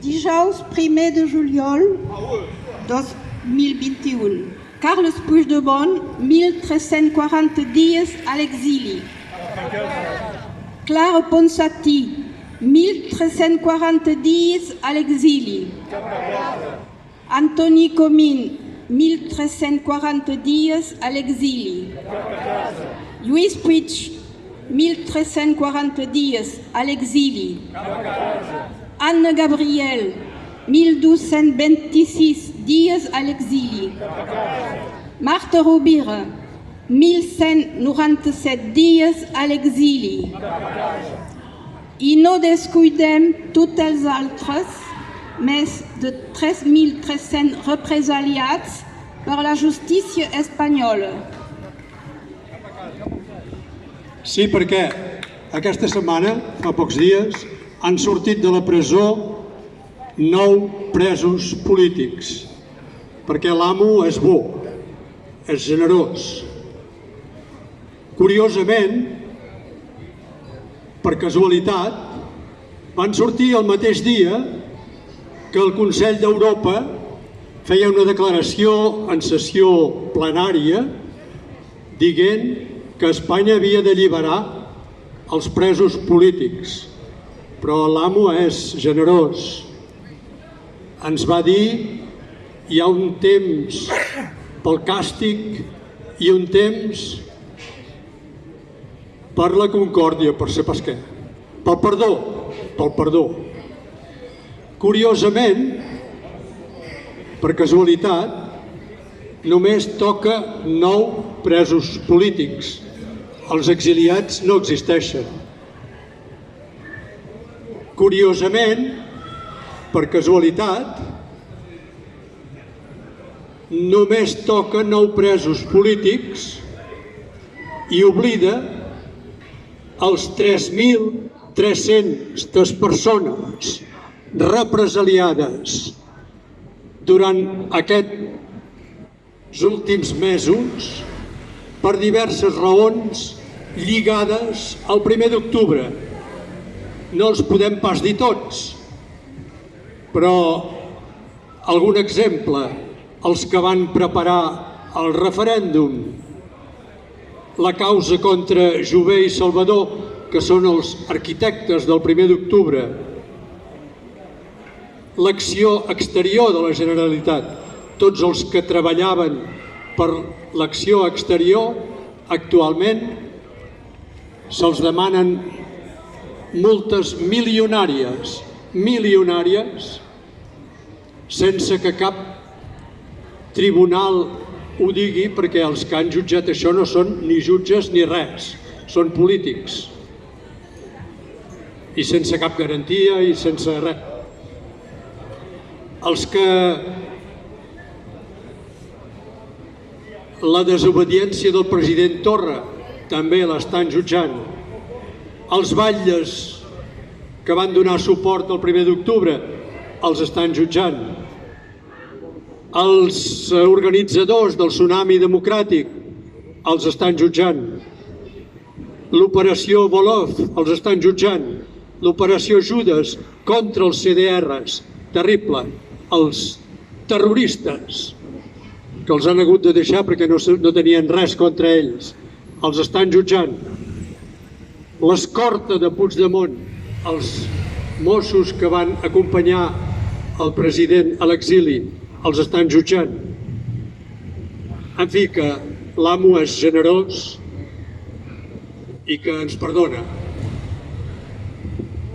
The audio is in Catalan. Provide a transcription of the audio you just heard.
Dijous 1er de juliol 2021. Carles Puigdemont, 1340 dies a l'exili. Clara Ponsati, 1340 dies a l'exili. Antoni Comín, 1340 dies a l'exili. Lluís Puig, 1340 dies a l'exili. Anne Gabriel, 1226 dies a l'exili. Marta Rovira, 1197 dies a l'exili. I no descuidem tots els altres, més de 3.300 represaliats per la justícia espanyola. Sí, perquè aquesta setmana, fa pocs dies, han sortit de la presó 9 presos polítics, perquè l'amo és bo, és generós. Curiosament, per casualitat, van sortir el mateix dia que el Consell d'Europa feia una declaració en sessió plenària dient que Espanya havia d'alliberar els presos polítics. Però l'amo és generós. Ens va dir hi ha un temps pel càstig i un temps per la concòrdia, per ser pas què, pel perdó. Curiosament, per casualitat, només toca 9 presos polítics. Els exiliats no existeixen. Curiosament, per casualitat, només toca 9 presos polítics i oblida els 3.300 persones represaliades durant aquests últims mesos per diverses raons lligades al 1er d'octubre. No els podem pas dir tots, però algun exemple, els que van preparar el referèndum, la causa contra Jové i Salvador, que són els arquitectes del 1er d'octubre, l'acció exterior de la Generalitat, tots els que treballaven per l'acció exterior, actualment se'ls demanen multes milionàries, sense que cap tribunal ho digui, perquè els que han jutjat això no són ni jutges ni res, són polítics. I sense cap garantia i sense res. Els que la desobediència del president Torra també l'estan jutjant. Els batlles que van donar suport al 1er d'octubre els estan jutjant. Els organitzadors del tsunami democràtic els estan jutjant. L'operació Volov els estan jutjant. L'operació Judes contra els CDRs, terrible. Els terroristes que els han hagut de deixar perquè no tenien res contra ells, els estan jutjant. L'escorta de Puigdemont, els Mossos que van acompanyar el president a l'exili, els estan jutjant. En fi, que l'amo és generós i que ens perdona.